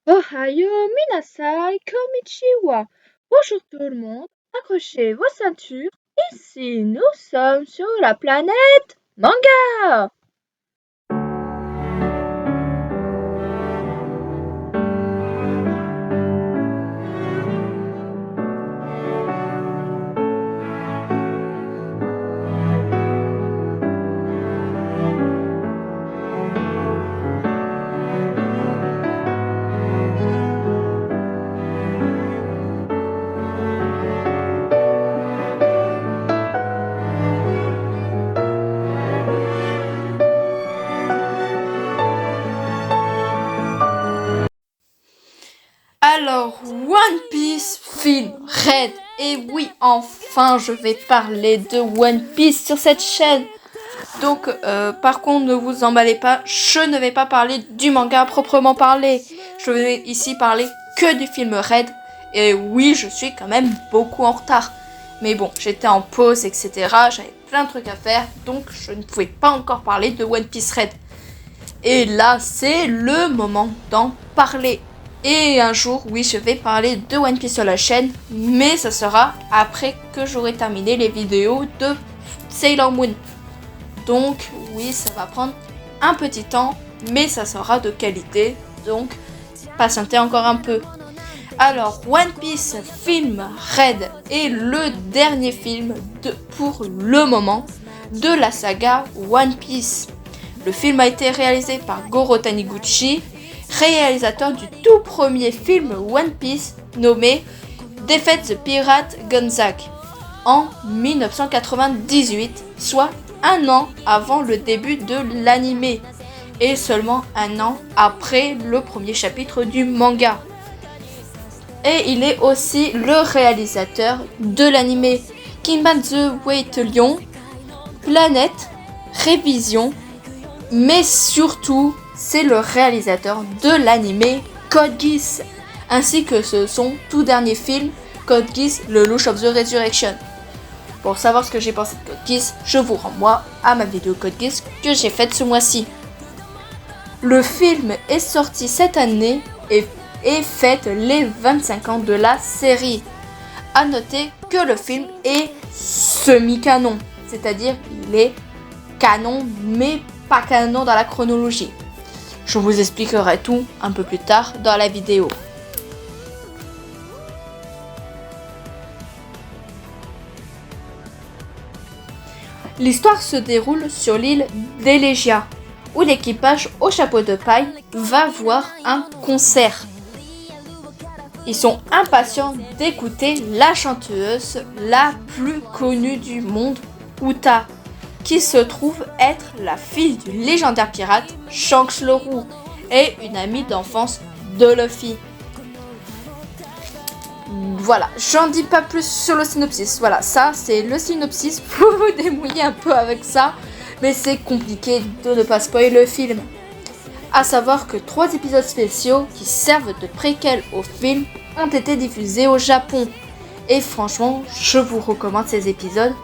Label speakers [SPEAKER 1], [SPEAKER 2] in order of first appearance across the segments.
[SPEAKER 1] Ohio, Minasai, Konnichiwa. Bonjour tout le monde, accrochez vos ceintures. Ici, nous sommes sur la planète Manga.
[SPEAKER 2] Alors, One Piece film Red. Et oui, enfin, je vais parler de One Piece sur cette chaîne. Donc, par contre, ne vous emballez pas, je ne vais pas parler du manga à proprement parler. Je vais ici parler que du film Red. Et oui, je suis quand même beaucoup en retard. Mais bon, j'étais en pause, etc. J'avais plein de trucs à faire, donc je ne pouvais pas encore parler de One Piece Red. Et là, c'est le moment d'en parler. Et un jour, oui, je vais parler de One Piece sur la chaîne, mais ça sera après que j'aurai terminé les vidéos de Sailor Moon. Donc, oui, ça va prendre un petit temps, mais ça sera de qualité, donc patientez encore un peu. Alors, One Piece film Red est le dernier film pour le moment de la saga One Piece. Le film a été réalisé par Goro Taniguchi, réalisateur du tout premier film One Piece nommé Defeat the Pirate Gonzack en 1998, soit un an avant le début de l'anime et seulement un an après le premier chapitre du manga. Et il est aussi le réalisateur de l'anime Kimban the White Lion, Planète, Révision, mais surtout c'est le réalisateur de l'anime Code Geass, ainsi que son tout dernier film Code Geass, le Lush of the Resurrection. Pour savoir ce que j'ai pensé de Code Geass, je vous renvoie à ma vidéo Code Geass que j'ai faite ce mois-ci. Le film est sorti cette année et fête les 25 ans de la série. A noter que le film est semi-canon, c'est-à-dire il est canon mais pas canon dans la chronologie. Je vous expliquerai tout un peu plus tard dans la vidéo. L'histoire se déroule sur l'île d'Elegia, où l'équipage au chapeau de paille va voir un concert. Ils sont impatients d'écouter la chanteuse la plus connue du monde, Uta, qui se trouve être la fille du légendaire pirate Shanks le Roux et une amie d'enfance de Luffy. Voilà, j'en dis pas plus sur le synopsis. Voilà, ça c'est le synopsis pour vous démouiller un peu avec ça, mais c'est compliqué de ne pas spoiler le film. À savoir que 3 épisodes spéciaux qui servent de préquel au film ont été diffusés au Japon. Et franchement, je vous recommande ces épisodes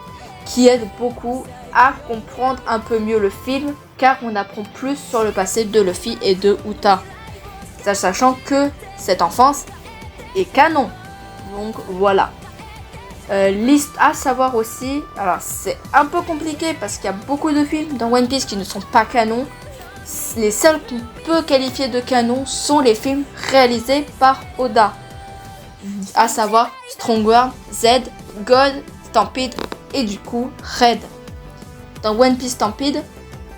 [SPEAKER 2] qui aident beaucoup à comprendre un peu mieux le film, car on apprend plus sur le passé de Luffy et de Uta, sachant que cette enfance est canon. Donc voilà. Liste à savoir aussi, alors c'est un peu compliqué parce qu'il y a beaucoup de films dans One Piece qui ne sont pas canons. Les seuls qu'on peut qualifier de canon sont les films réalisés par Oda, à savoir Strong World, Z, God, Stampede et du coup Red. Dans One Piece Stampede,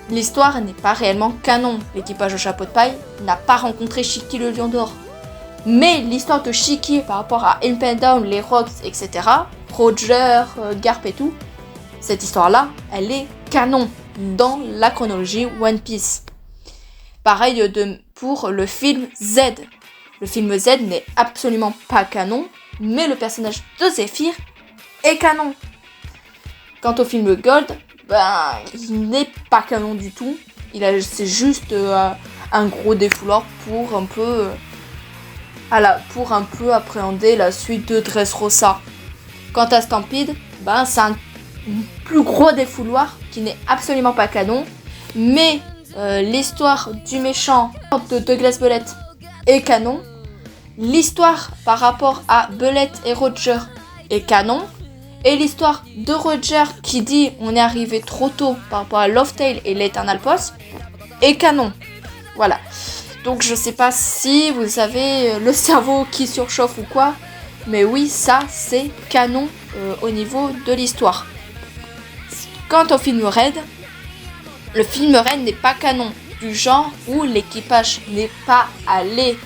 [SPEAKER 2] l'histoire n'est pas réellement canon. L'équipage au chapeau de paille n'a pas rencontré Shiki le lion d'or. Mais l'histoire de Shiki par rapport à Impel Down, les Rocks, etc., Roger, Garp et tout, cette histoire-là, elle est canon dans la chronologie One Piece. Pareil pour le film Z. Le film Z n'est absolument pas canon, mais le personnage de Zephyr est canon. Quant au film Gold, il n'est pas canon du tout. C'est juste un gros défouloir pour un peu appréhender la suite de Dressrosa. Quant à Stampede, c'est un plus gros défouloir qui n'est absolument pas canon, mais l'histoire du méchant de Douglas Bullet est canon, l'histoire par rapport à Belette et Roger est canon. Et l'histoire de Roger qui dit on est arrivé trop tôt par rapport à Lovetale et l'Eternal Post est canon. Voilà. Donc je sais pas si vous avez le cerveau qui surchauffe ou quoi. Mais oui, ça c'est canon au niveau de l'histoire. Quant au film Red, le film Red n'est pas canon. Du genre où l'équipage n'est pas allé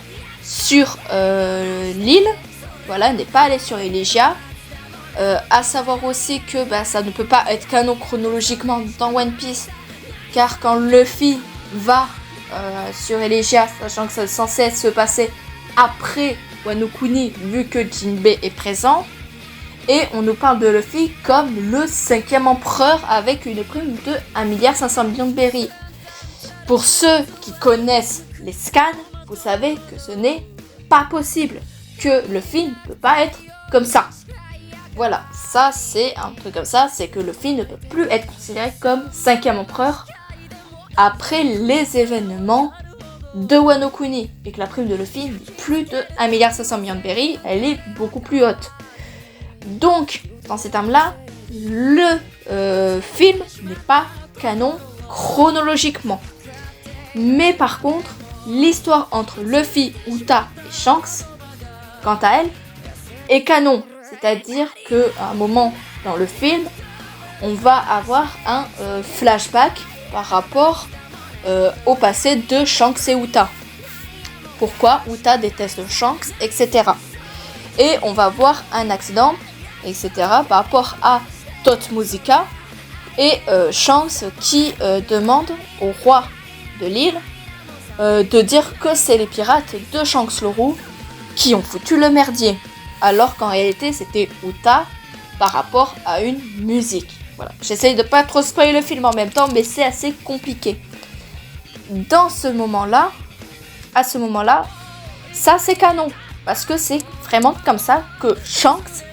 [SPEAKER 2] sur l'île. Voilà, n'est pas allé sur Elysia. À savoir aussi que ça ne peut pas être canon chronologiquement dans One Piece, car quand Luffy va sur Elysia, sachant que c'est censé se passer après Wano Kuni, vu que Jinbei est présent, et on nous parle de Luffy comme le 5e empereur avec une prime de 1,5 milliard de berries. Pour ceux qui connaissent les scans, vous savez que ce n'est pas possible, que Luffy ne peut pas être comme ça. Voilà, ça c'est un truc comme ça, c'est que Luffy ne peut plus être considéré comme 5e empereur après les événements de Wano Kuni. Et que la prime de Luffy n'est plus de 1,5 milliard de berries, elle est beaucoup plus haute. Donc, dans ces termes-là, le film n'est pas canon chronologiquement. Mais par contre, l'histoire entre Luffy, Uta et Shanks, quant à elle, est canon. C'est-à-dire qu'à un moment dans le film, on va avoir un flashback par rapport au passé de Shanks et Uta. Pourquoi Uta déteste Shanks, etc. Et on va voir un accident, etc. par rapport à Tot Musica et Shanks qui demande au roi de l'île de dire que c'est les pirates de Shanks le Roux qui ont foutu le merdier. Alors qu'en réalité c'était Uta par rapport à une musique. Voilà. J'essaye de pas trop spoiler le film en même temps, mais c'est assez compliqué. À ce moment-là, ça c'est canon. Parce que c'est vraiment comme ça que Shanks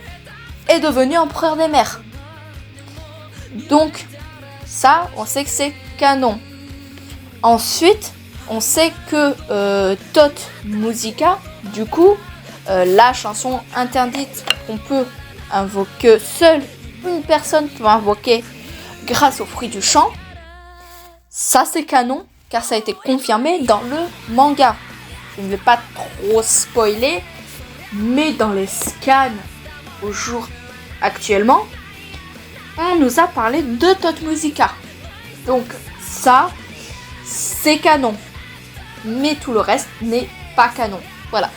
[SPEAKER 2] est devenu empereur des mers. Donc, ça, on sait que c'est canon. Ensuite, on sait que Tot Musica, du coup, la chanson interdite qu'on peut invoquer, seule une personne peut invoquer grâce au fruit du chant, ça c'est canon, car ça a été confirmé dans le manga. Je ne vais pas trop spoiler, mais dans les scans au jour actuellement, on nous a parlé de Tot Musica. Donc ça, c'est canon. Mais tout le reste n'est pas canon. Voilà.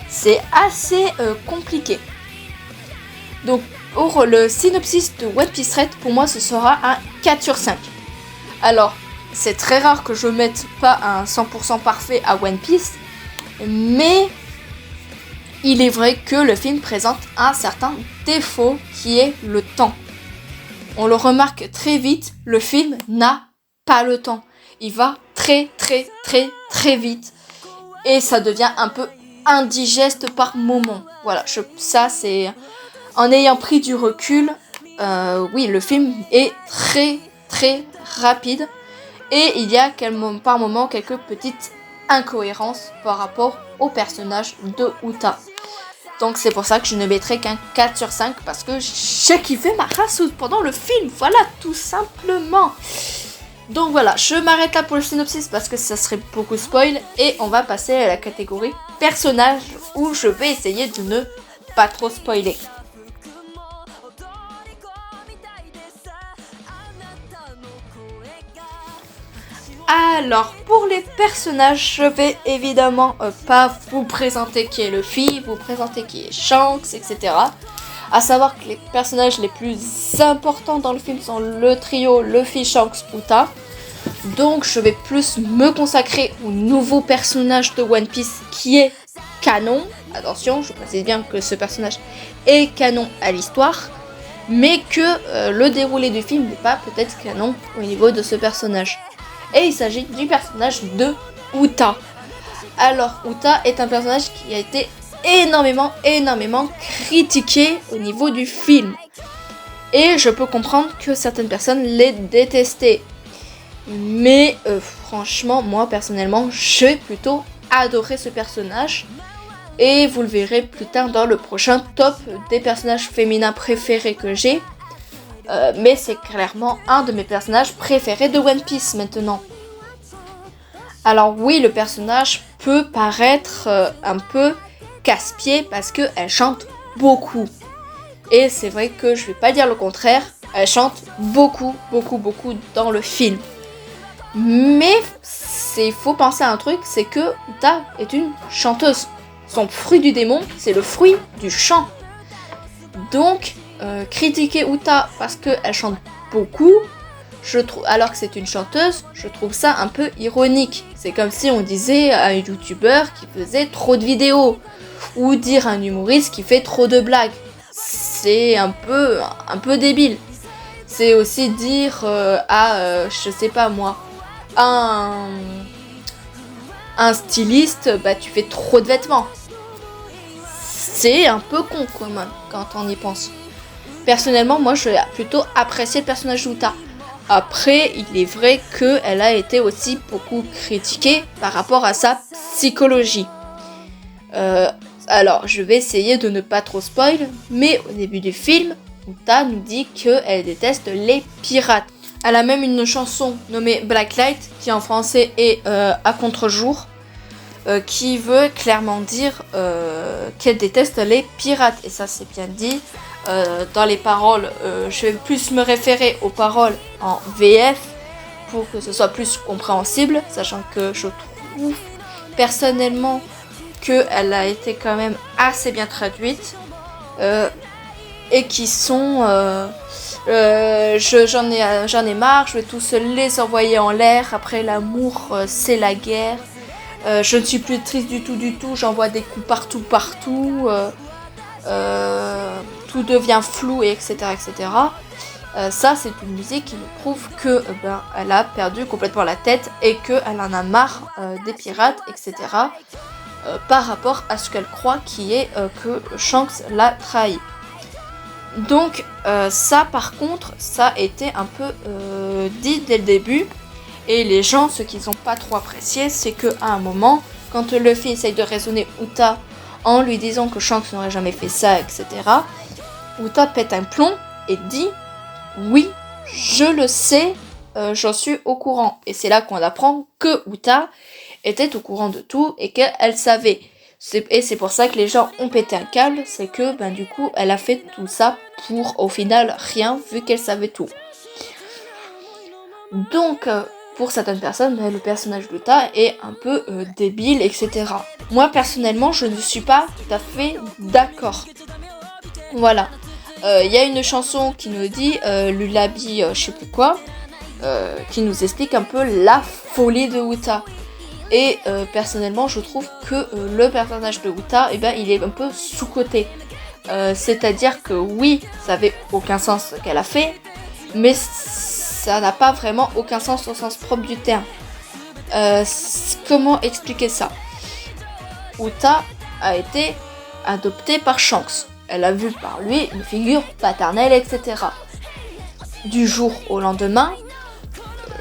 [SPEAKER 2] C'est assez compliqué. Donc pour le synopsis de One Piece Red, pour moi ce sera un 4 sur 5. Alors, c'est très rare que je mette pas un 100% parfait à One Piece, mais il est vrai que le film présente un certain défaut qui est le temps. On le remarque très vite, le film n'a pas le temps. Il va très vite et ça devient un peu indigeste par moment. Voilà, ça c'est... En ayant pris du recul, oui, le film est très rapide et il y a par moment quelques petites incohérences par rapport au personnage de Uta. Donc c'est pour ça que je ne mettrai qu'un 4 sur 5 parce que j'ai kiffé ma race pendant le film, voilà, tout simplement. Donc voilà, je m'arrête là pour le synopsis parce que ça serait beaucoup spoil et on va passer à la catégorie personnage où je vais essayer de ne pas trop spoiler. Alors, pour les personnages, je vais évidemment pas vous présenter qui est Luffy, vous présenter qui est Shanks, etc. À savoir que les personnages les plus importants dans le film sont le trio Luffy, Shanks, Uta. Donc, je vais plus me consacrer au nouveau personnage de One Piece qui est canon. Attention, je précise bien que ce personnage est canon à l'histoire, mais que le déroulé du film n'est pas peut-être canon au niveau de ce personnage. Et il s'agit du personnage de Uta. Alors, Uta est un personnage qui a été énormément critiqué au niveau du film. Et je peux comprendre que certaines personnes l'aient détesté. Mais franchement, moi personnellement, j'ai plutôt adoré ce personnage. Et vous le verrez plus tard dans le prochain top des personnages féminins préférés que j'ai. Mais c'est clairement un de mes personnages préférés de One Piece maintenant. Alors oui, le personnage peut paraître un peu casse-pied parce qu'elle chante beaucoup. Et c'est vrai que je vais pas dire le contraire, elle chante beaucoup dans le film. Mais il faut penser à un truc, c'est que Uta est une chanteuse. Son fruit du démon, c'est le fruit du chant. Donc, critiquer Uta parce qu'elle chante beaucoup, alors que c'est une chanteuse, je trouve ça un peu ironique. C'est comme si on disait à un youtubeur qui faisait trop de vidéos, ou dire à un humoriste qui fait trop de blagues. C'est un peu débile. C'est aussi dire je sais pas moi, un styliste, bah tu fais trop de vêtements. C'est un peu con quand même, quand on y pense. Personnellement, moi je vais plutôt apprécier le personnage d'Uta. Après, il est vrai qu'elle a été aussi beaucoup critiquée par rapport à sa psychologie. Alors, je vais essayer de ne pas trop spoil, mais au début du film, Uta nous dit qu'elle déteste les pirates. Elle a même une chanson nommée Blacklight, qui en français est à contre-jour, qui veut clairement dire qu'elle déteste les pirates. Et ça, c'est bien dit. Dans les paroles, je vais plus me référer aux paroles en VF pour que ce soit plus compréhensible, sachant que je trouve personnellement qu'elle a été quand même assez bien traduite et qui sont j'en ai marre, je vais tous les envoyer en l'air, après l'amour c'est la guerre, je ne suis plus triste du tout, j'envoie des coups partout, tout devient flou, et etc. Ça, c'est une musique qui nous prouve que elle a perdu complètement la tête et qu'elle en a marre des pirates, etc. Par rapport à ce qu'elle croit qui est que Shanks l'a trahi. Donc ça, par contre, ça a été un peu dit dès le début. Et les gens, ce qu'ils n'ont pas trop apprécié, c'est qu'à un moment, quand Luffy essaye de raisonner Uta en lui disant que Shanks n'aurait jamais fait ça, etc., Uta pète un plomb et dit « Oui, je le sais, j'en suis au courant. » Et c'est là qu'on apprend que Uta était au courant de tout et qu'elle savait. Et c'est pour ça que les gens ont pété un câble, c'est que du coup, elle a fait tout ça pour au final rien, vu qu'elle savait tout. Donc, pour certaines personnes, le personnage d'Uta est un peu débile, etc. Moi, personnellement, je ne suis pas tout à fait d'accord. Voilà. Il y a une chanson qui nous dit Lullaby, je sais plus quoi, qui nous explique un peu la folie de Uta. Et personnellement, je trouve que le personnage de Uta, il est un peu sous-coté. C'est-à-dire que oui, ça avait aucun sens ce qu'elle a fait, mais ça n'a pas vraiment aucun sens au sens propre du terme. Comment expliquer ça ? Uta a été adoptée par Shanks. Elle a vu par lui une figure paternelle, etc. Du jour au lendemain,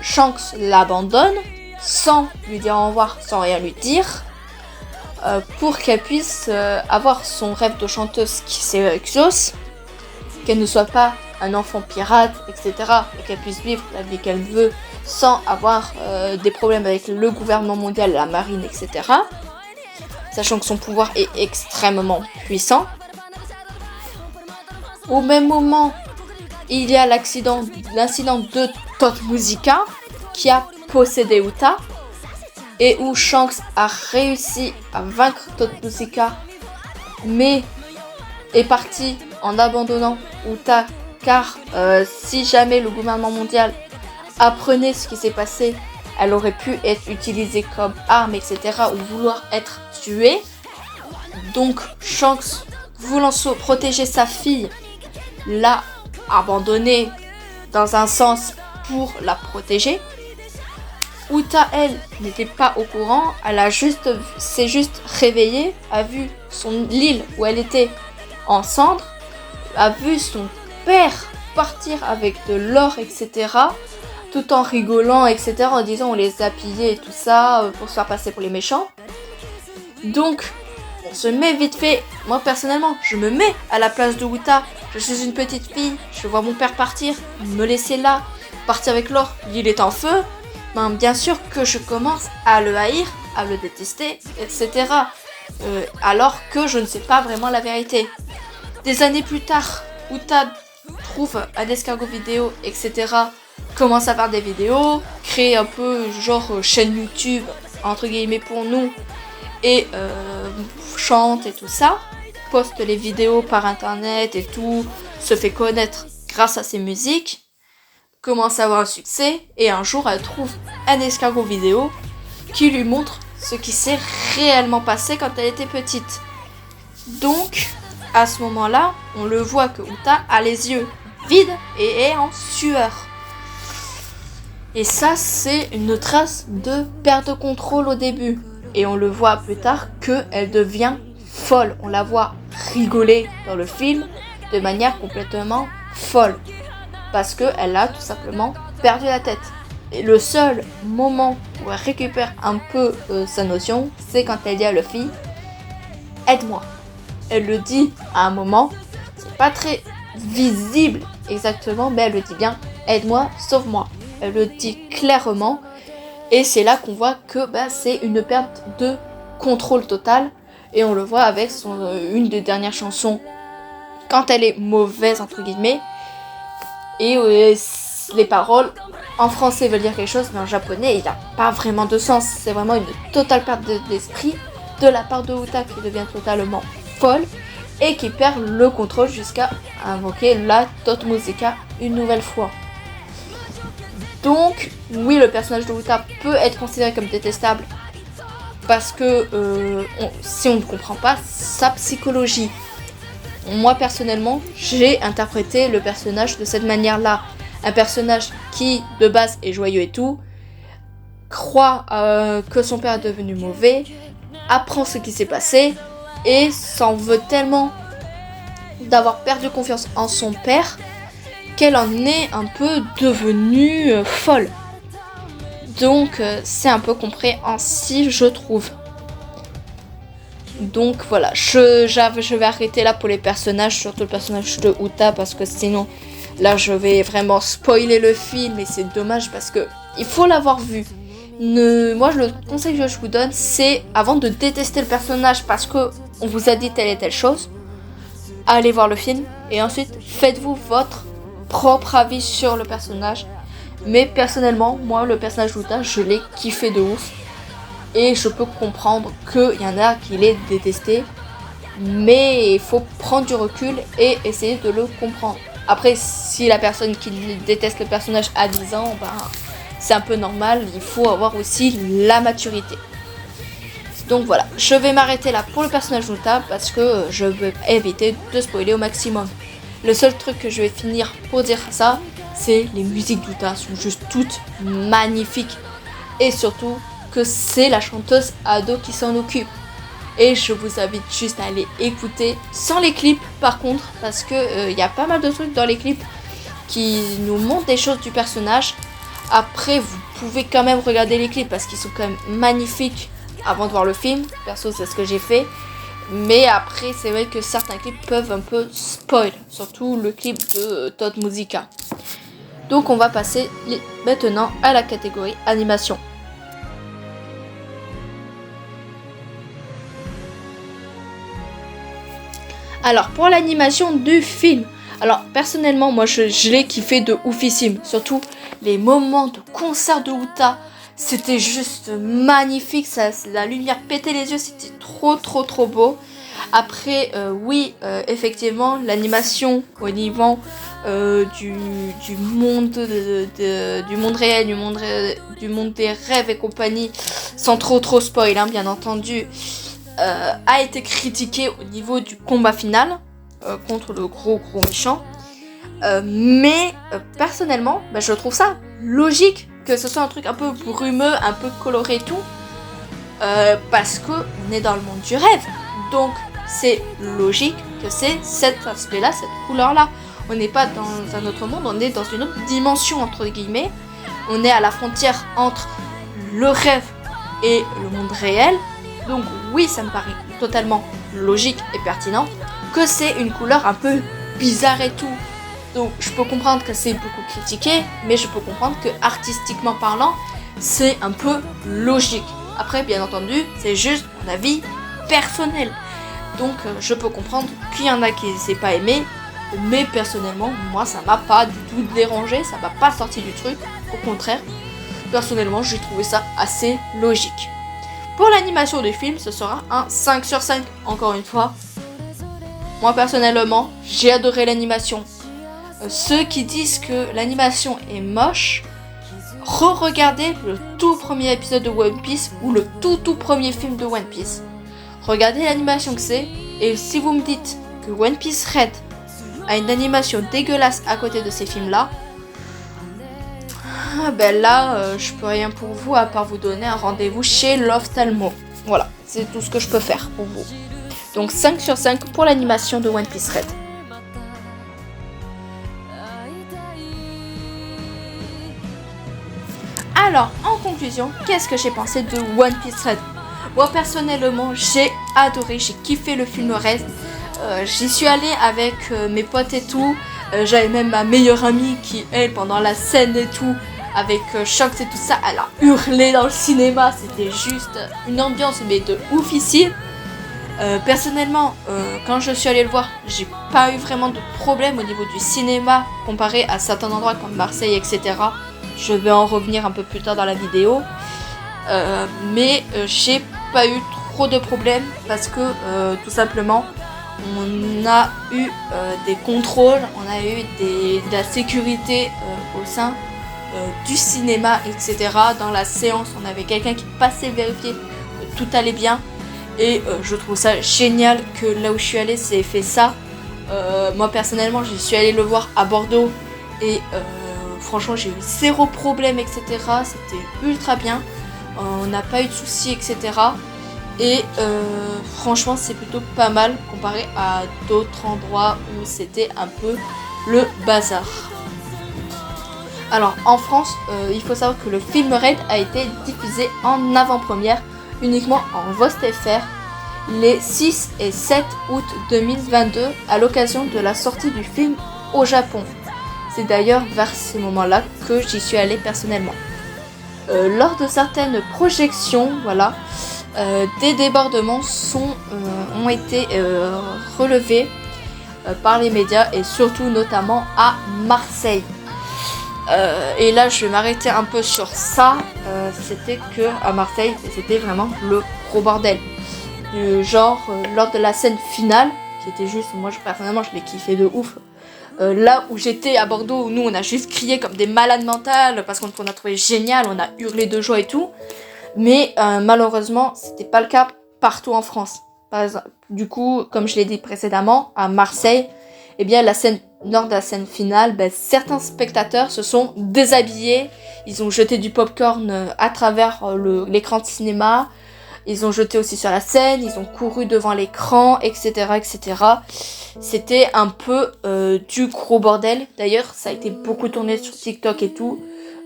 [SPEAKER 2] Shanks l'abandonne sans lui dire au revoir, sans rien lui dire, pour qu'elle puisse avoir son rêve de chanteuse qui s'exauce, qu'elle ne soit pas un enfant pirate, etc. et qu'elle puisse vivre la vie qu'elle veut sans avoir des problèmes avec le gouvernement mondial, la marine, etc. Sachant que son pouvoir est extrêmement puissant. Au même moment, il y a l'incident de Tot Musica qui a possédé Uta et où Shanks a réussi à vaincre Tot Musica mais est parti en abandonnant Uta car si jamais le gouvernement mondial apprenait ce qui s'est passé, elle aurait pu être utilisée comme arme, etc. ou vouloir être tuée. Donc Shanks, voulant protéger sa fille, l'a abandonnée dans un sens pour la protéger. Uta, elle, n'était pas au courant, s'est juste réveillée, a vu l'île où elle était en cendres, a vu son père partir avec de l'or, etc., tout en rigolant, etc., en disant on les a pillés et tout ça, pour se faire passer pour les méchants. Donc, on se met vite fait. Moi personnellement, je me mets à la place de Uta. Je suis une petite fille, je vois mon père partir, me laisser là, partir avec l'or, il est en feu. Ben, bien sûr que je commence à le haïr, à le détester, etc. Alors que je ne sais pas vraiment la vérité. Des années plus tard, Uta trouve un escargot vidéo, etc. Commence à faire des vidéos, crée un peu genre chaîne YouTube, entre guillemets pour nous, et chante et tout ça, poste les vidéos par internet et tout, se fait connaître grâce à ses musiques, commence à avoir un succès, et un jour elle trouve un escargot vidéo qui lui montre ce qui s'est réellement passé quand elle était petite. Donc, à ce moment-là, on le voit que Uta a les yeux vides et est en sueur. Et ça, c'est une trace de perte de contrôle au début. Et on le voit plus tard qu'elle devient folle. On la voit rigoler dans le film de manière complètement folle. Parce qu'elle a tout simplement perdu la tête. Et le seul moment où elle récupère un peu sa notion, c'est quand elle dit à Luffy « Aide-moi ». Elle le dit à un moment, c'est pas très visible exactement, mais elle le dit bien « Aide-moi, sauve-moi ». Elle le dit clairement. Et c'est là qu'on voit que c'est une perte de contrôle total. Et on le voit avec une des dernières chansons quand elle est mauvaise, entre guillemets. Et les paroles en français veulent dire quelque chose, mais en japonais, il n'a pas vraiment de sens. C'est vraiment une totale perte d'esprit de la part de Uta qui devient totalement folle et qui perd le contrôle jusqu'à invoquer la Tot Musica une nouvelle fois. Donc, oui, le personnage de Uta peut être considéré comme détestable parce que si on ne comprend pas sa psychologie. Moi, personnellement, j'ai interprété le personnage de cette manière-là. Un personnage qui, de base, est joyeux et tout, croit que son père est devenu mauvais, apprend ce qui s'est passé et s'en veut tellement d'avoir perdu confiance en son père qu'elle en est un peu devenue folle. Donc c'est un peu compréhensif, je trouve. Donc voilà, je vais arrêter là pour les personnages, surtout le personnage de Uta, parce que sinon là je vais vraiment spoiler le film et c'est dommage parce que il faut l'avoir vu. Moi le conseil que je vous donne, c'est avant de détester le personnage parce que on vous a dit telle et telle chose, allez voir le film et ensuite faites-vous votre propre avis sur le personnage. Mais personnellement, moi le personnage d'Uta, je l'ai kiffé de ouf. Et je peux comprendre qu'il y en a qui les détesté. Mais il faut prendre du recul et essayer de le comprendre. Après, si la personne qui déteste le personnage a 10 ans, c'est un peu normal. Il faut avoir aussi la maturité. Donc voilà, je vais m'arrêter là pour le personnage d'Uta parce que je veux éviter de spoiler au maximum. Le seul truc que je vais finir pour dire ça, c'est les musiques d'Uta sont juste toutes magnifiques. Et surtout que c'est la chanteuse ado qui s'en occupe. Et je vous invite juste à aller écouter sans les clips par contre, parce que y a pas mal de trucs dans les clips qui nous montrent des choses du personnage. Après vous pouvez quand même regarder les clips parce qu'ils sont quand même magnifiques avant de voir le film. Perso c'est ce que j'ai fait. Mais après c'est vrai que certains clips peuvent un peu spoil, surtout le clip de Tot Musica. Donc on va passer maintenant à la catégorie animation. Alors pour l'animation du film, alors personnellement moi je l'ai kiffé de oufissime, surtout les moments de concert de Uta, c'était juste magnifique, la lumière pétait les yeux, c'était trop beau. Après oui effectivement l'animation au niveau du monde du monde réel, du monde des rêves et compagnie, sans trop spoil bien entendu. A été critiqué au niveau du combat final contre le gros méchant. Mais personnellement, je trouve ça logique que ce soit un truc un peu brumeux, un peu coloré et tout. Parce qu'on est dans le monde du rêve. Donc c'est logique que c'est cet aspect-là, cette couleur-là. On n'est pas dans un autre monde, on est dans une autre dimension entre guillemets. On est à la frontière entre le rêve et le monde réel. Donc oui, ça me paraît totalement logique et pertinent que c'est une couleur un peu bizarre et tout. Donc je peux comprendre que c'est beaucoup critiqué, mais je peux comprendre que artistiquement parlant, c'est un peu logique. Après, bien entendu, c'est juste mon avis personnel. Donc je peux comprendre qu'il y en a qui s'est pas aimé, mais personnellement, moi ça m'a pas du tout dérangé, ça m'a pas sorti du truc. Au contraire, personnellement, j'ai trouvé ça assez logique. Pour l'animation du film, ce sera un 5 sur 5, encore une fois. Moi personnellement, j'ai adoré l'animation. Ceux qui disent que l'animation est moche, re-regardez le tout premier épisode de One Piece ou le tout premier film de One Piece. Regardez l'animation que c'est, et si vous me dites que One Piece Red a une animation dégueulasse à côté de ces films-là, ben là, je peux rien pour vous à part vous donner un rendez-vous chez l'ophtalmo. Voilà, c'est tout ce que je peux faire pour vous. Donc 5 sur 5 pour l'animation de One Piece Red. Alors, en conclusion, qu'est-ce que j'ai pensé de One Piece Red? Moi, personnellement, j'ai adoré, j'ai kiffé le film Red. J'y suis allée avec mes potes et tout. J'avais même ma meilleure amie qui, elle, pendant la scène et tout, avec Shanks et tout ça, elle a hurlé dans le cinéma. C'était juste une ambiance, mais de ouf ici. Personnellement, quand je suis allée le voir, j'ai pas eu vraiment de problème au niveau du cinéma comparé à certains endroits comme Marseille, etc. Je vais en revenir un peu plus tard dans la vidéo. Mais j'ai pas eu trop de problèmes parce que tout simplement on a eu des contrôles, on a eu de la sécurité au sein du cinéma, etc. Dans la séance, on avait quelqu'un qui passait vérifier que tout allait bien. Et je trouve ça génial que là où je suis allée, c'est fait ça. Moi personnellement, j'y suis allée le voir à Bordeaux et franchement, j'ai eu zéro problème, etc. C'était ultra bien. On n'a pas eu de soucis, etc. Et franchement, c'est plutôt pas mal comparé à d'autres endroits où c'était un peu le bazar. Alors, en France, il faut savoir que le film Red a été diffusé en avant-première uniquement en VostFR les 6 et 7 août 2022 à l'occasion de la sortie du film au Japon. C'est d'ailleurs vers ces moments-là que j'y suis allée personnellement. Lors de certaines projections, voilà, des débordements ont été relevés par les médias et surtout notamment à Marseille. Et là je vais m'arrêter un peu sur ça. C'était que à Marseille c'était vraiment le gros bordel. Du genre lors de la scène finale, qui était juste, moi personnellement je l'ai kiffé de ouf. Là où j'étais à Bordeaux, où nous on a juste crié comme des malades mentales parce qu'on a trouvé génial, on a hurlé de joie et tout. Mais malheureusement, c'était pas le cas partout en France. Par exemple, du coup, comme je l'ai dit précédemment, à Marseille, eh bien lors de la scène finale, certains spectateurs se sont déshabillés. Ils ont jeté du popcorn à travers l'écran de cinéma. Ils ont jeté aussi sur la scène, ils ont couru devant l'écran, etc., etc. C'était un peu du gros bordel. D'ailleurs, ça a été beaucoup tourné sur TikTok et tout.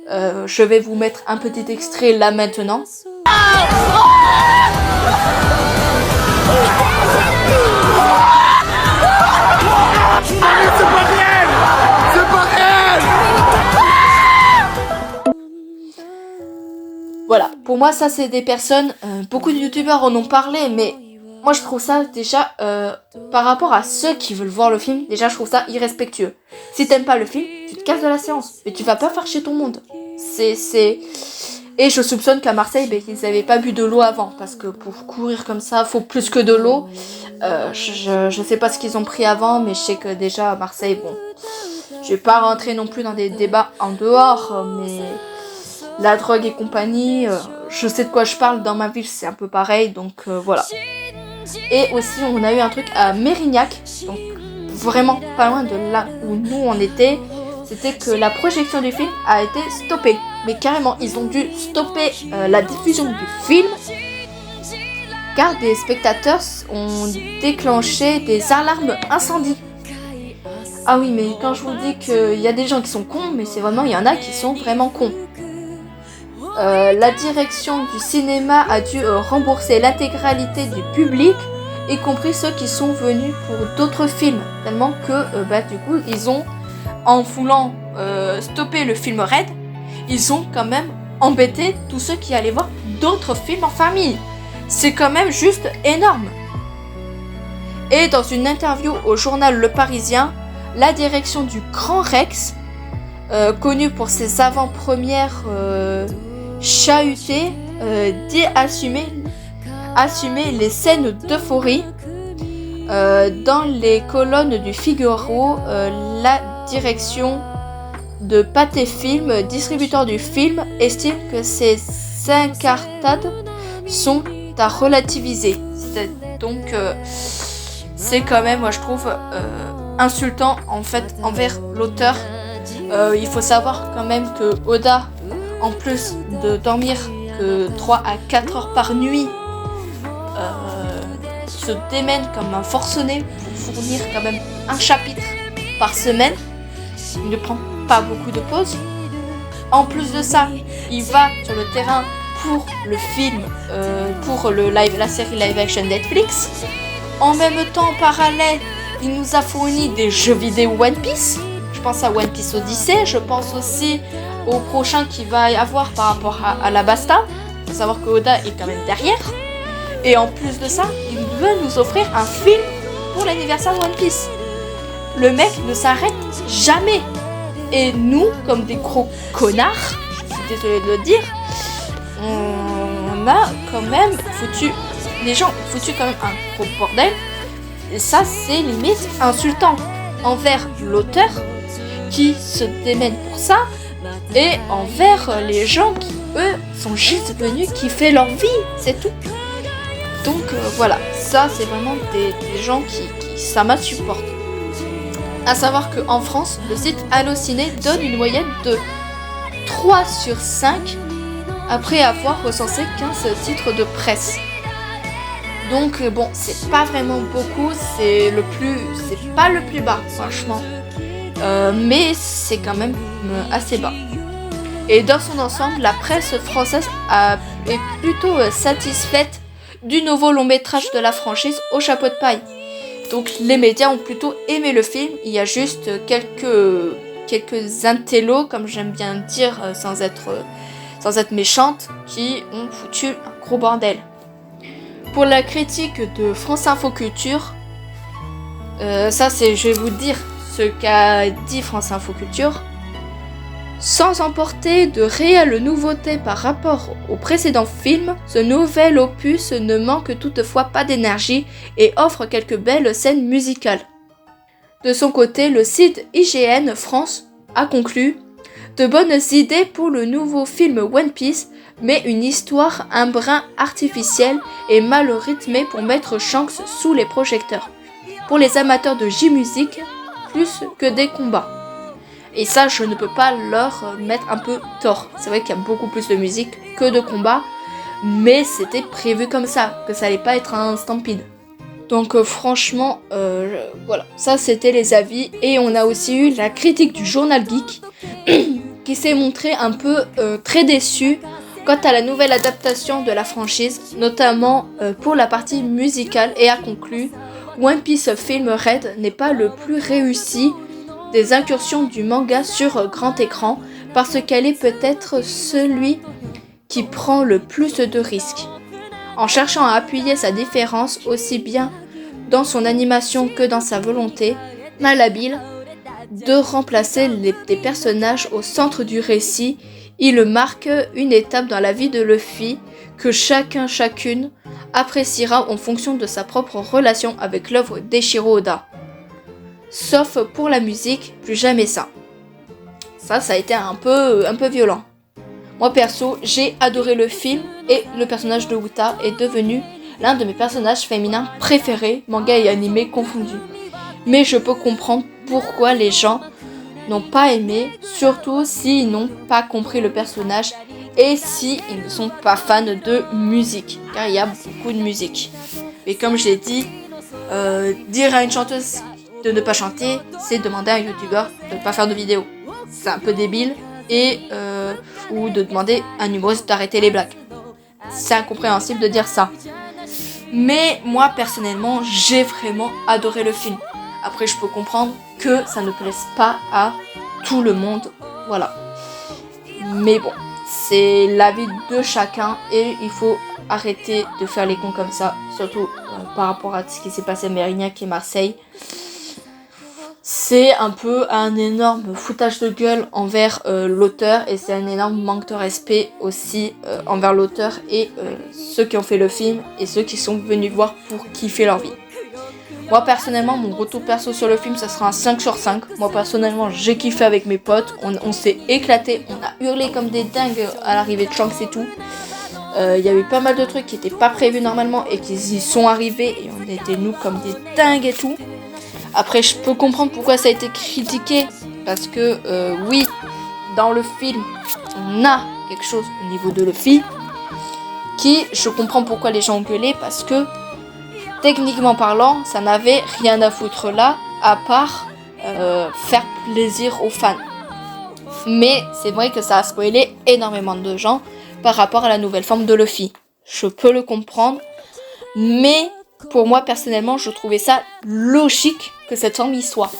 [SPEAKER 2] Je vais vous mettre un petit extrait là maintenant. Voilà, pour moi ça c'est des personnes, beaucoup de youtubeurs en ont parlé, mais moi je trouve ça déjà, par rapport à ceux qui veulent voir le film, déjà je trouve ça irrespectueux. Si t'aimes pas le film, tu te casses de la séance, mais tu vas pas faire chier ton monde. Et je soupçonne qu'à Marseille, ils avaient pas bu de l'eau avant, parce que pour courir comme ça, faut plus que de l'eau. Je sais pas ce qu'ils ont pris avant, mais je sais que déjà à Marseille, bon, je vais pas rentrer non plus dans des débats en dehors, mais la drogue et compagnie, je sais de quoi je parle, dans ma ville c'est un peu pareil, donc voilà. Et aussi on a eu un truc à Mérignac, donc vraiment pas loin de là où nous on était. C'était que la projection du film a été stoppée. Mais carrément, ils ont dû stopper la diffusion du film car des spectateurs ont déclenché des alarmes incendie. Ah oui, mais quand je vous dis qu'il y a des gens qui sont cons, mais c'est vraiment, il y en a qui sont vraiment cons. la direction du cinéma a dû rembourser l'intégralité du public, y compris ceux qui sont venus pour d'autres films, tellement que du coup ils ont, en voulant stopper le film Red, ils ont quand même embêté tous ceux qui allaient voir d'autres films en famille. C'est quand même juste énorme. Et dans une interview au journal Le Parisien, la direction du Grand Rex, connu pour ses avant-premières chahutées, dit assumer les scènes d'euphorie. Dans les colonnes du Figaro, la direction de Pathé Film, distributeur du film, estime que ces incartades sont à relativiser. Donc c'est quand même, moi je trouve, insultant en fait envers l'auteur. Il faut savoir quand même que Oda, en plus de dormir que 3 à 4 heures par nuit, se démène comme un forcené pour fournir quand même un chapitre par semaine. Il ne prend pas beaucoup de pauses. En plus de ça, il va sur le terrain pour le film, pour la série live action Netflix. En même temps, en parallèle, il nous a fourni des jeux vidéo One Piece. Je pense à One Piece Odyssey. Je pense aussi au prochain qu'il va y avoir par rapport à la Basta. Il faut savoir que Oda est quand même derrière. Et en plus de ça, il veut nous offrir un film pour l'anniversaire de One Piece. Le mec ne s'arrête jamais. Et nous, comme des gros connards, je suis désolée de le dire, on a quand même foutu... Les gens ont foutu quand même un gros bordel. Et ça, c'est limite insultant envers l'auteur qui se démène pour ça et envers les gens qui, eux, sont juste venus kiffer leur vie. C'est tout. Donc voilà, ça c'est vraiment des gens qui ça m'insupporte. A savoir qu'en France, le site Allociné donne une moyenne de 3 sur 5 après avoir recensé 15 titres de presse. Donc bon, c'est pas vraiment beaucoup, c'est pas le plus bas franchement, mais c'est quand même assez bas. Et dans son ensemble, la presse française est plutôt satisfaite du nouveau long métrage de la franchise Au chapeau de paille. Donc les médias ont plutôt aimé le film. Il y a juste quelques intellos, comme j'aime bien dire sans être méchante, qui ont foutu un gros bordel. Pour la critique de France Info Culture, je vais vous dire ce qu'a dit France Info Culture. Sans emporter de réelles nouveautés par rapport au précédent film, ce nouvel opus ne manque toutefois pas d'énergie et offre quelques belles scènes musicales. De son côté, le site IGN France a conclu « De bonnes idées pour le nouveau film One Piece, mais une histoire un brin artificielle et mal rythmée pour mettre Shanks sous les projecteurs. Pour les amateurs de J-Music, plus que des combats. » Et ça, je ne peux pas leur mettre un peu tort. C'est vrai qu'il y a beaucoup plus de musique que de combats, mais c'était prévu comme ça, que ça allait pas être un Stampede. Donc franchement, voilà, ça c'était les avis. Et on a aussi eu la critique du Journal Geek, qui s'est montré un peu très déçu quant à la nouvelle adaptation de la franchise, notamment pour la partie musicale, et a conclu « One Piece Film Red n'est pas le plus réussi des incursions du manga sur grand écran parce qu'elle est peut-être celui qui prend le plus de risques. En cherchant à appuyer sa différence aussi bien dans son animation que dans sa volonté malhabile de remplacer des personnages au centre du récit, il marque une étape dans la vie de Luffy que chacune appréciera en fonction de sa propre relation avec l'œuvre d'Eiichiro Oda. Sauf pour la musique, plus jamais ça. Ça a été un peu violent. Moi perso, j'ai adoré le film et le personnage de Uta est devenu l'un de mes personnages féminins préférés, manga et animé confondus. Mais je peux comprendre pourquoi les gens n'ont pas aimé, surtout s'ils n'ont pas compris le personnage et s'ils ne sont pas fans de musique, car il y a beaucoup de musique. Mais comme je l'ai dit, dire à une chanteuse de ne pas chanter, c'est demander à un youtubeur de ne pas faire de vidéo. C'est un peu débile. Et ou de demander à un humoriste d'arrêter les blagues. C'est incompréhensible de dire ça. Mais moi, personnellement, j'ai vraiment adoré le film. Après, je peux comprendre que ça ne plaise pas à tout le monde. Voilà. Mais bon, c'est l'avis de chacun et il faut arrêter de faire les cons comme ça. Surtout par rapport à ce qui s'est passé à Mérignac et Marseille. C'est un peu un énorme foutage de gueule envers l'auteur et c'est un énorme manque de respect aussi envers l'auteur et ceux qui ont fait le film et ceux qui sont venus voir pour kiffer leur vie. Moi personnellement, mon retour perso sur le film, ça sera un 5 sur 5. Moi personnellement, j'ai kiffé avec mes potes, on s'est éclaté, on a hurlé comme des dingues à l'arrivée de Shanks et tout. Il y a eu pas mal de trucs qui n'étaient pas prévus normalement et qui y sont arrivés et on était nous comme des dingues et tout. Après, je peux comprendre pourquoi ça a été critiqué. Parce que, oui, dans le film, on a quelque chose au niveau de Luffy. Qui, je comprends pourquoi les gens ont gueulé. Parce que, techniquement parlant, ça n'avait rien à foutre là. À part faire plaisir aux fans. Mais c'est vrai que ça a spoilé énormément de gens par rapport à la nouvelle forme de Luffy. Je peux le comprendre. Mais... pour moi, personnellement, je trouvais ça logique que cette forme y soit.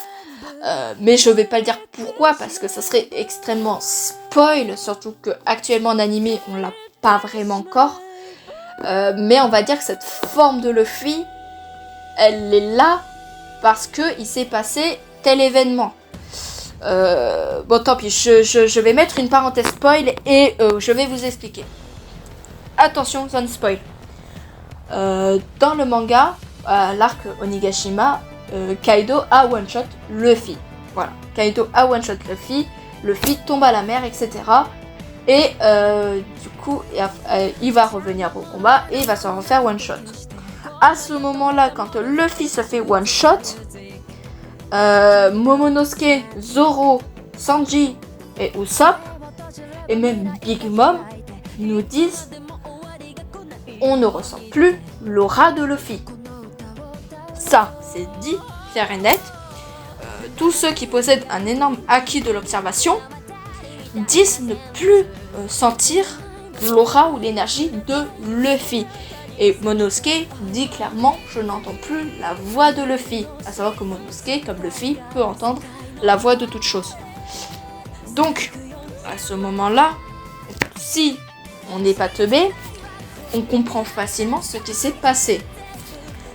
[SPEAKER 2] Mais je vais pas le dire pourquoi, parce que ça serait extrêmement spoil, surtout qu'actuellement en animé, on l'a pas vraiment encore. Mais on va dire que cette forme de Luffy, elle est là parce qu'il s'est passé tel événement. Bon, tant pis, je vais mettre une parenthèse spoil et je vais vous expliquer. Attention, zone spoil. Dans le manga, l'arc Onigashima, Kaido a one-shot Luffy. Voilà, Kaido a one-shot Luffy, Luffy tombe à la mer, etc. Et du coup, il va revenir au combat et il va se refaire one-shot. À ce moment-là, quand Luffy se fait one-shot, Momonosuke, Zoro, Sanji et Usopp, et même Big Mom, nous disent on ne ressent plus l'aura de Luffy. Ça, c'est dit, clair et net. Tous ceux qui possèdent un énorme acquis de l'observation disent ne plus sentir l'aura ou l'énergie de Luffy. Et Momonosuke dit clairement « je n'entends plus la voix de Luffy ». À savoir que Momonosuke, comme Luffy, peut entendre la voix de toute chose. Donc, à ce moment-là, si on n'est pas teubé, on comprend facilement ce qui s'est passé.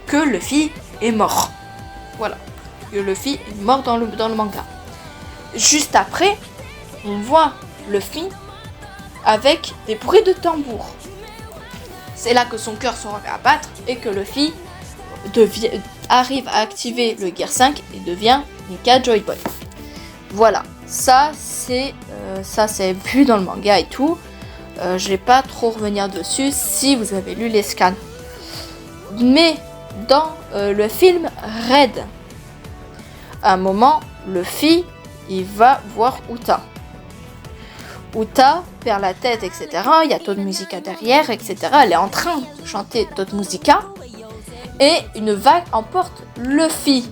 [SPEAKER 2] Que Luffy est mort. Voilà. Que Luffy est mort dans le manga. Juste après, on voit Luffy avec des bruits de tambour. C'est là que son cœur se remet à battre et que Luffy arrive à activer le Gear 5 et devient Nika Joy Boy. Voilà. Ça, c'est vu dans le manga et tout. Je vais pas trop revenir dessus si vous avez lu les scans. Mais dans le film Red, à un moment, Luffy, il va voir Uta. Uta perd la tête, etc. Il y a Toad Musica derrière, etc. Elle est en train de chanter Toad Musica. Et une vague emporte Luffy.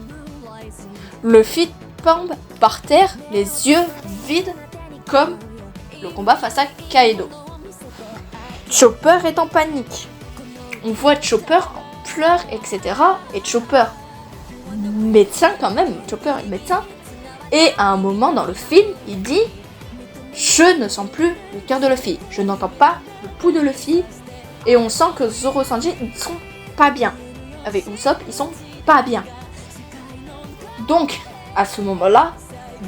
[SPEAKER 2] Luffy tombe par terre, les yeux vides, comme le combat face à Kaido. Chopper est en panique. On voit Chopper en pleurs, etc. Et Chopper, médecin quand même, Chopper est médecin. Et à un moment dans le film, il dit « Je ne sens plus le cœur de Luffy. Je n'entends pas le pouls de Luffy. » Et on sent que Zoro et Sanji, ils sont pas bien. Avec Usopp, ils sont pas bien. Donc, à ce moment-là,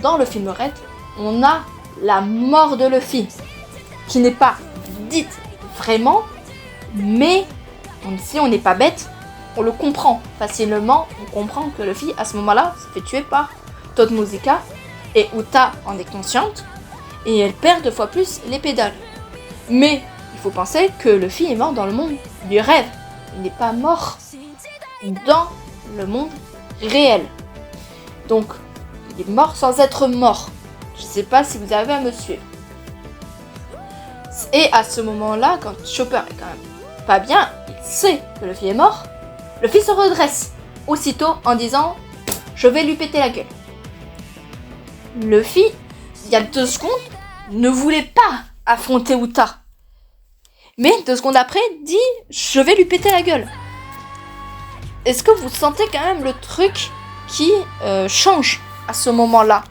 [SPEAKER 2] dans le film Red, on a la mort de Luffy. Qui n'est pas dite vraiment, mais si on n'est pas bête, on le comprend facilement. On comprend que Luffy, à ce moment-là, se fait tuer par Toad Musica et Uta en est consciente et elle perd 2 fois plus les pédales. Mais il faut penser que Luffy est mort dans le monde du rêve. Il n'est pas mort dans le monde réel. Donc, il est mort sans être mort. Je ne sais pas si vous arrivez à me suivre. Et à ce moment-là, quand Chopper est quand même pas bien, il sait que Luffy est mort, Luffy se redresse aussitôt en disant « Je vais lui péter la gueule ». Luffy, il y a 2 secondes, ne voulait pas affronter Uta. Mais 2 secondes après, dit je vais lui péter la gueule. Est-ce que vous sentez quand même le truc qui change à ce moment-là?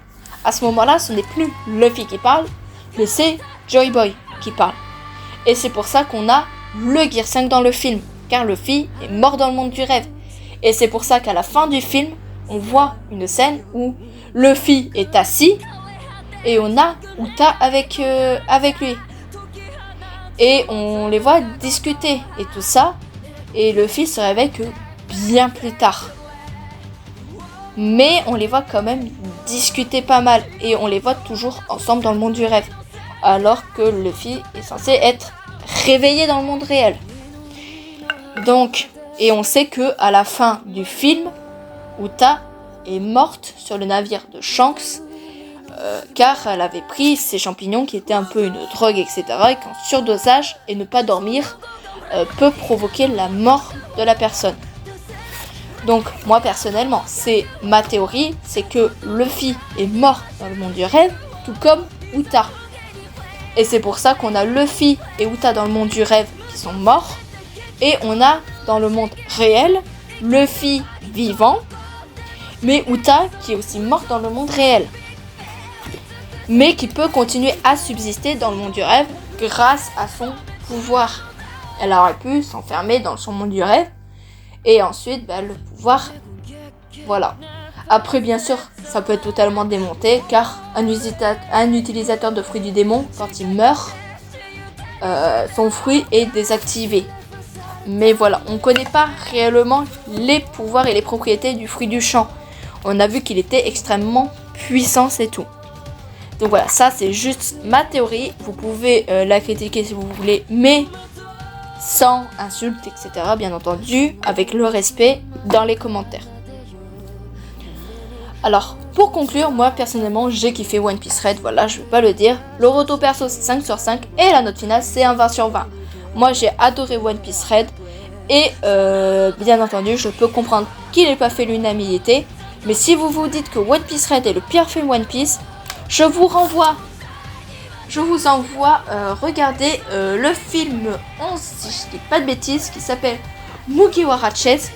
[SPEAKER 2] À ce moment-là, ce n'est plus Luffy qui parle, mais c'est Joy Boy qui parle. Et c'est pour ça qu'on a le Gear 5 dans le film, car Luffy est mort dans le monde du rêve. Et c'est pour ça qu'à la fin du film, on voit une scène où Luffy est assis et on a Uta avec lui. Et on les voit discuter et tout ça. Et Luffy se réveille que bien plus tard. Mais on les voit quand même discuter pas mal. Et on les voit toujours ensemble dans le monde du rêve. Alors que Luffy est censé être réveillé dans le monde réel. Donc, et on sait que à la fin du film, Uta est morte sur le navire de Shanks. Car elle avait pris ces champignons qui étaient un peu une drogue, etc. Et qu'en surdosage et ne pas dormir peut provoquer la mort de la personne. Donc moi personnellement, c'est ma théorie, c'est que Luffy est mort dans le monde du rêve, tout comme Uta. Et c'est pour ça qu'on a Luffy et Uta dans le monde du rêve qui sont morts. Et on a dans le monde réel, Luffy vivant, mais Uta qui est aussi morte dans le monde réel. Mais qui peut continuer à subsister dans le monde du rêve grâce à son pouvoir. Elle aurait pu s'enfermer dans son monde du rêve et ensuite le pouvoir, voilà. Après bien sûr ça peut être totalement démonté car un utilisateur de fruits du démon, quand il meurt, son fruit est désactivé. Mais voilà, on ne connaît pas réellement les pouvoirs et les propriétés du fruit du champ. On a vu qu'il était extrêmement puissant, c'est tout. Donc voilà, ça c'est juste ma théorie. Vous pouvez la critiquer si vous voulez, mais sans insultes, etc. Bien entendu, avec le respect dans les commentaires. Alors, pour conclure, moi personnellement, j'ai kiffé One Piece Red, voilà, je vais pas le dire. Le retour perso, c'est 5 sur 5, et la note finale, c'est un 20 sur 20. Moi, j'ai adoré One Piece Red, et bien entendu, je peux comprendre qu'il n'ait pas fait l'unanimité. Mais si vous vous dites que One Piece Red est le pire film One Piece, je vous envoie regarder le film 11, si je dis pas de bêtises, qui s'appelle Mugiwara Chase.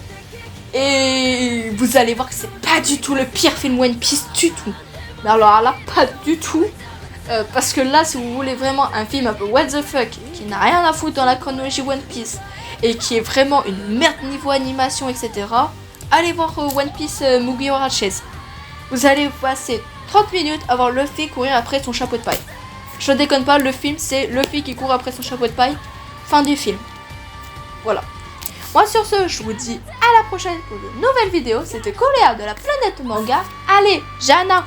[SPEAKER 2] Et vous allez voir que c'est pas du tout le pire film One Piece du tout. Mais alors là, pas du tout. Parce que là, si vous voulez vraiment un film un peu what the fuck, qui n'a rien à foutre dans la chronologie One Piece, et qui est vraiment une merde niveau animation, etc., allez voir One Piece Mugiwara Chase. Vous allez passer 30 minutes à voir Luffy courir après son chapeau de paille. Je déconne pas, le film c'est Luffy qui court après son chapeau de paille. Fin du film. Voilà. Moi sur ce, je vous dis à la prochaine pour de nouvelles vidéos. C'était Coléa de la planète manga. Allez, Jana!